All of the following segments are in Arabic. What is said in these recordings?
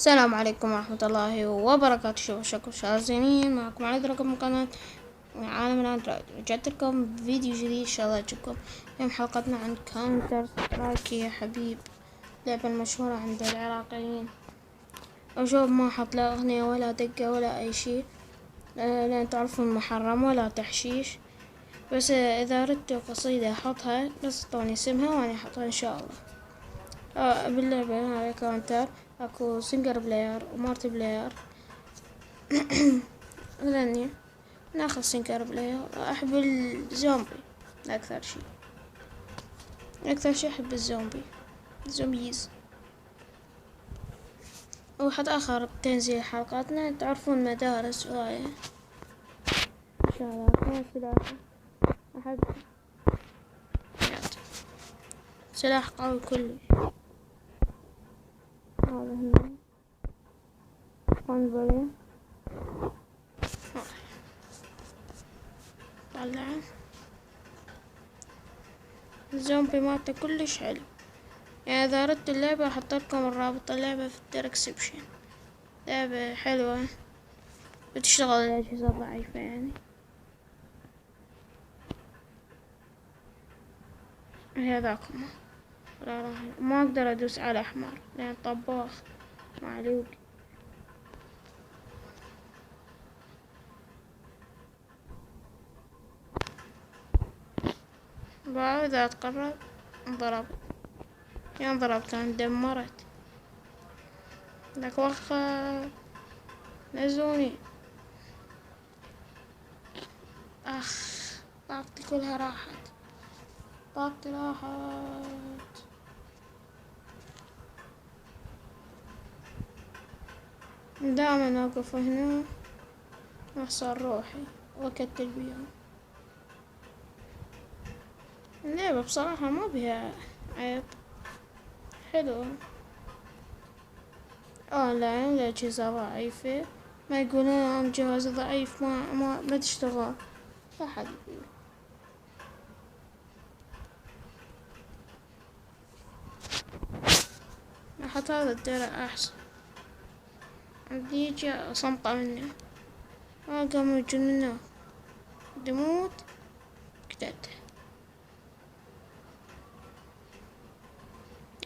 السلام عليكم ورحمة الله وبركاته. شكرا شازمين معكم علي رقم من قناة عالم الأندرويد. رجعت لكم بفيديو جديد إن شاء الله يعجبكم. اليوم حلقتنا عن كاونتر سترايك يا حبيب، لعبة المشهورة عند العراقيين. أشوف ما حط لا أغنية ولا دقة ولا أي شي، لأن تعرفون محرم ولا تحشيش. بس إذا أردت قصيدة أحطها بس طوني اسمها وأنا أحطها إن شاء الله. باللعبة هاي كاونتر اكو سنجر بلاير ومالتي بلاير. لاني ناخذ سنجر بلاير. احب الزومبي اكثر شي احب الزومبي زومبيز. وحد اخر بتنزيل حلقاتنا تعرفون مدارس وهاي ان شاء الله. كمان سلاح احب سلاح قوي كلش. هذا هنا قنبلة طلعه. الزومبي مالته كلش حلو، يعني إذا أردت اللعبة أحط لكم الرابط اللعبة في الديسكربشن. لعبة حلوة بتشتغل على أجهزة ضعيفة يعني. هذاكم ما أقدر أدوس على أحمر لأن طباخ معلوق. بعد إذا أتقرب انضرب، يعني ضربت اندمرت لك وخا نزوني. أخ طاقتي كلها راحت، طاقتي راحت. دائما أوقف هنا أحصر روحي وأكتل بيهم. اللعبة بصراحة ما بها عيب، حلوة. لا الأجهزة ضعيفة، ما يقولون أنا جهازي ضعيف ما تشتغل. لا حد يقول. أحط هذا الدرع أحسن، عندي يجي صمطة منه قام يجون منه دموت قتلته.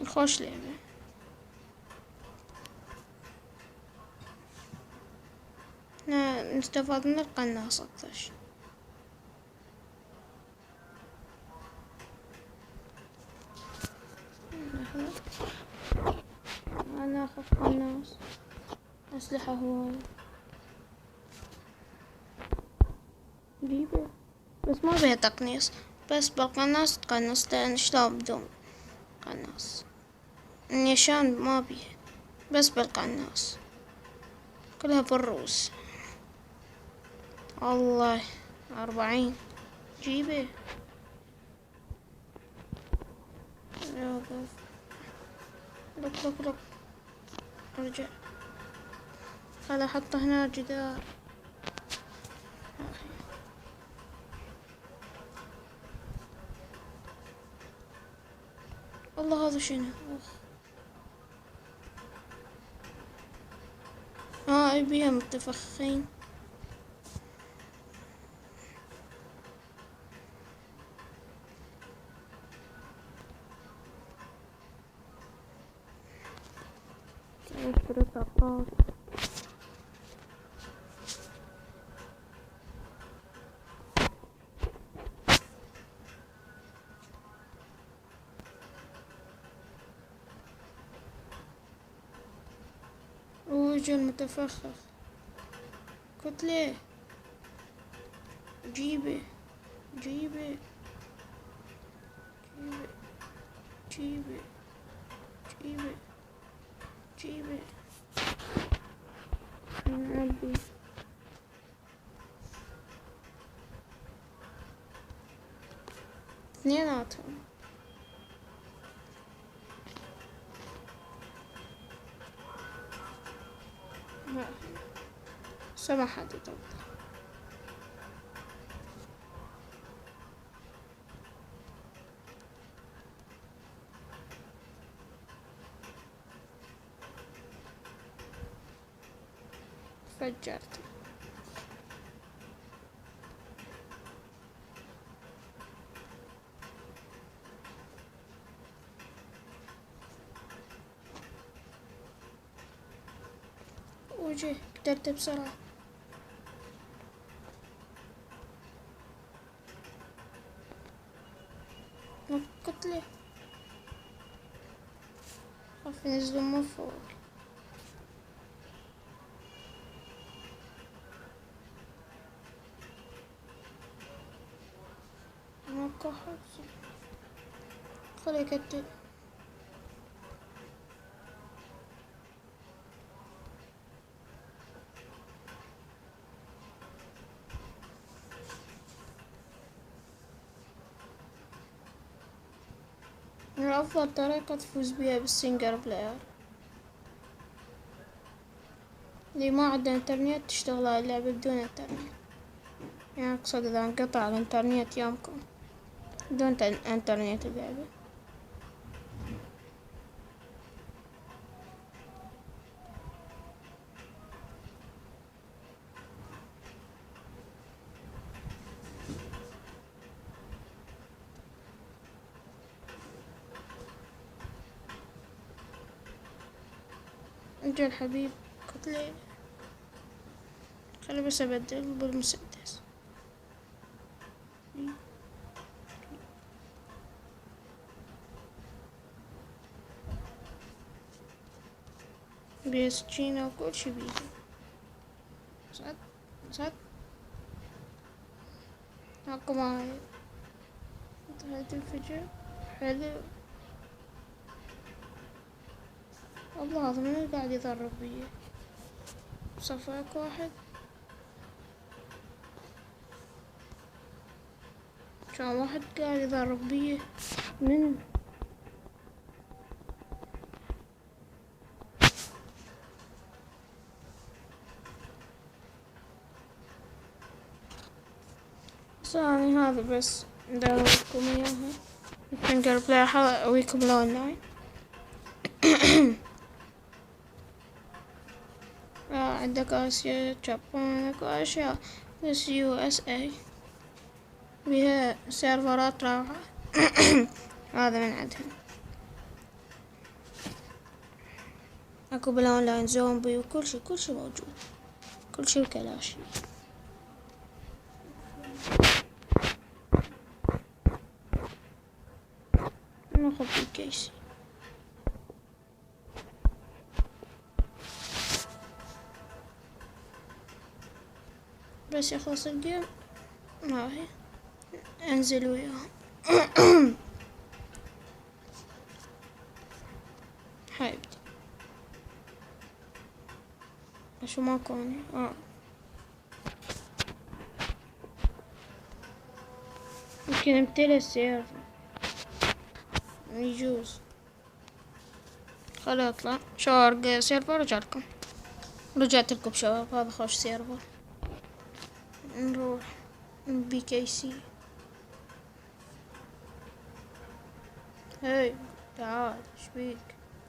خوش لعبة. نستفاد من القناص أكثر شي. أنا أخذ قناص، أسلحة هواية جيبه، بس ما بيها تقنيص. بس بالقناص تقنص، لأن شلون بدون قناص النيشان ما بيه، بس بالقناص كلها بالروس. الله 40 جيبه. وقف لك ارجع. هذا حطه هنا جدار. الله هذا شنو؟ بيها متفخين. اشتري طاقات. وجه المتفخخ قلت ليه جيبه جيبه جيبه جيبه جيبه. نعبي اثنيناتهم. سما حد يطبخ. فجرت. وجه قدرت بسرعة. نقط له. خاف ينزلوا من فوق. ماكو حاجة. خليه يكتل. من أفضل طريقة تفوز بيها بالسنجل بلاير اللي ما عنده انترنت تشتغل على اللعبة بدون انترنت. يعني أقصد إذا انقطع الانترنت يومكم بدون انترنت اللعبة. اجا الحبيب قتلي. خلي بس أبدل بالمسدس. بسكينة وكل شي بيدي. صد صد هاكو معاي. انتهت الفجر. حلو. والله هذا من قاعد يضرب بيه. صفاك واحد. كان واحد قاعد يضرب بيه. من ثاني هذا بس نداولكم اياها. يمكن قبل اوريكم الاونلاين. عندك آسيا جابان اكو أشياء بس USA بيها سيرفرات روعة. هذا من عندهم. اكو بالاونلاين زومبي وكل شي كل شي موجود. كل شي وكلاشي. ناخذ الكيسي. بس يخلص الجيم هاي انزل وياهم. حبيبتي شو ما كوني يمكن امتلي السيرفر يجوز. خلي اطلع شارق سيرفر رجعلكم. رجعت لكم شباب. هذا خوش سيرفر. نروح BKC. هاي تعال شبيك.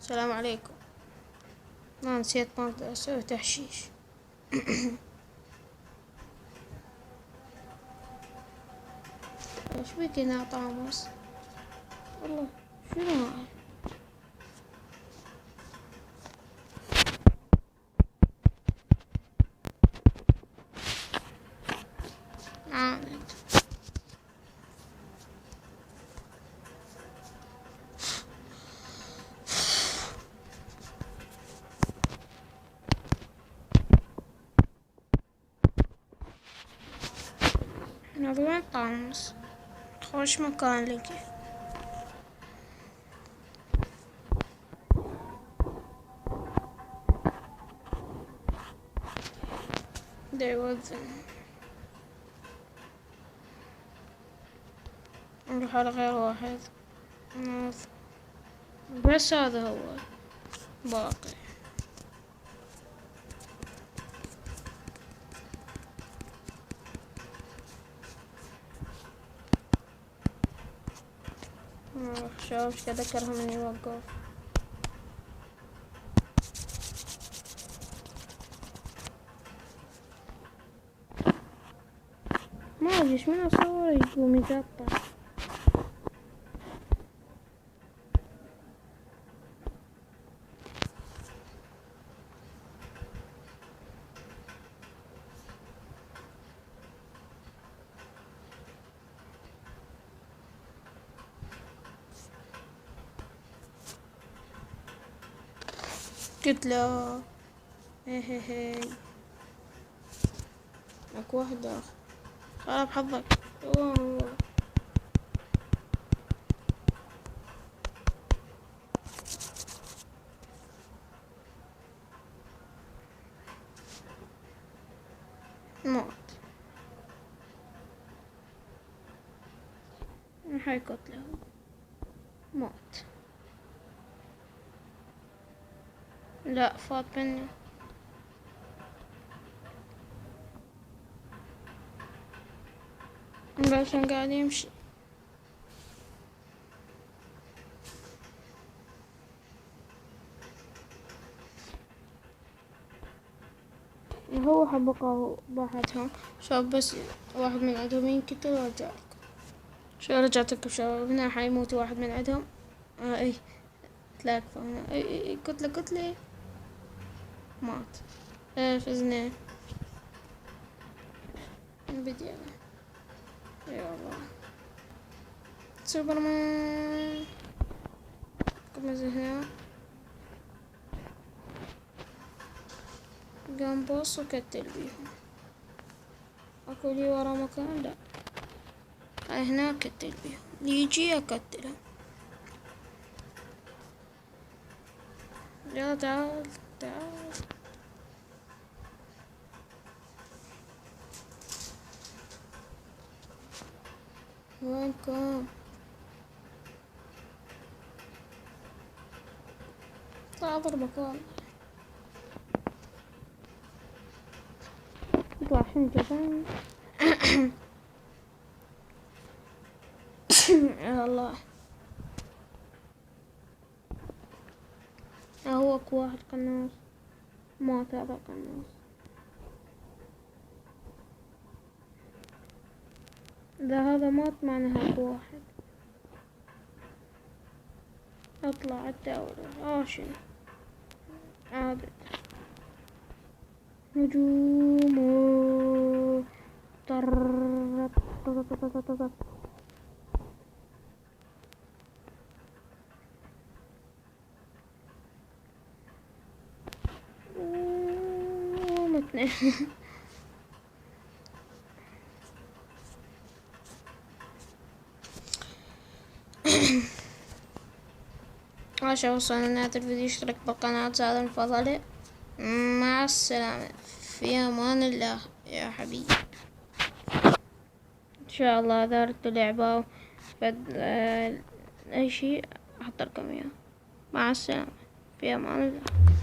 السلام عليكم. ما نسيت ما اقدر اسوي تحشيش. شبيك هنا طاموس. والله شنو هاي. عاند هذا وين طاموس. خوش مكان لقي. دا يوزن. نروح على غير واحد. بس هذا هو باقي. شوف ايش قاعد اكرهه من يوقف. ليش من اصور يقوم يقطع. قلت له هي اكو واحد اخر. خرب حظك. أوه. موت. هاي قتله. موت. لا فات مني. عشان قاعد يمشي. هو حبقوا واحدهم شباب، بس واحد من عندهم ينقتل ورجع لكم. شو رجعت لكم شباب. هنا حيموت واحد من عندهم. اي تلاقوا هنا. اي كتلة مات. فزنا. بدي انا. يا الله. سوبرمان. كم هنا. قام بوس وكتل بيهم. اكو لي ورا مكان. لا هاي هنا كتل بيهم. يجي اكتله. يلا تعال تعال. وينكم؟ طلع ضرب مكان. يطلع شنو جبان. يا الله. هو اكو واحد قناص. مات هذا قناص. اذا هذا مات معناها اكو واحد. اطلع الدورة. شنو عادت. هجوم. متني. عشان وصلنا لنهاية الفيديو. اشترك بالقناة ساعد المفضلة. مع السلامة. في امان الله يا حبيبي. ان شاء الله اذا ردتوا لعبة اي شي احط لكم اياه. مع السلامة. في امان الله.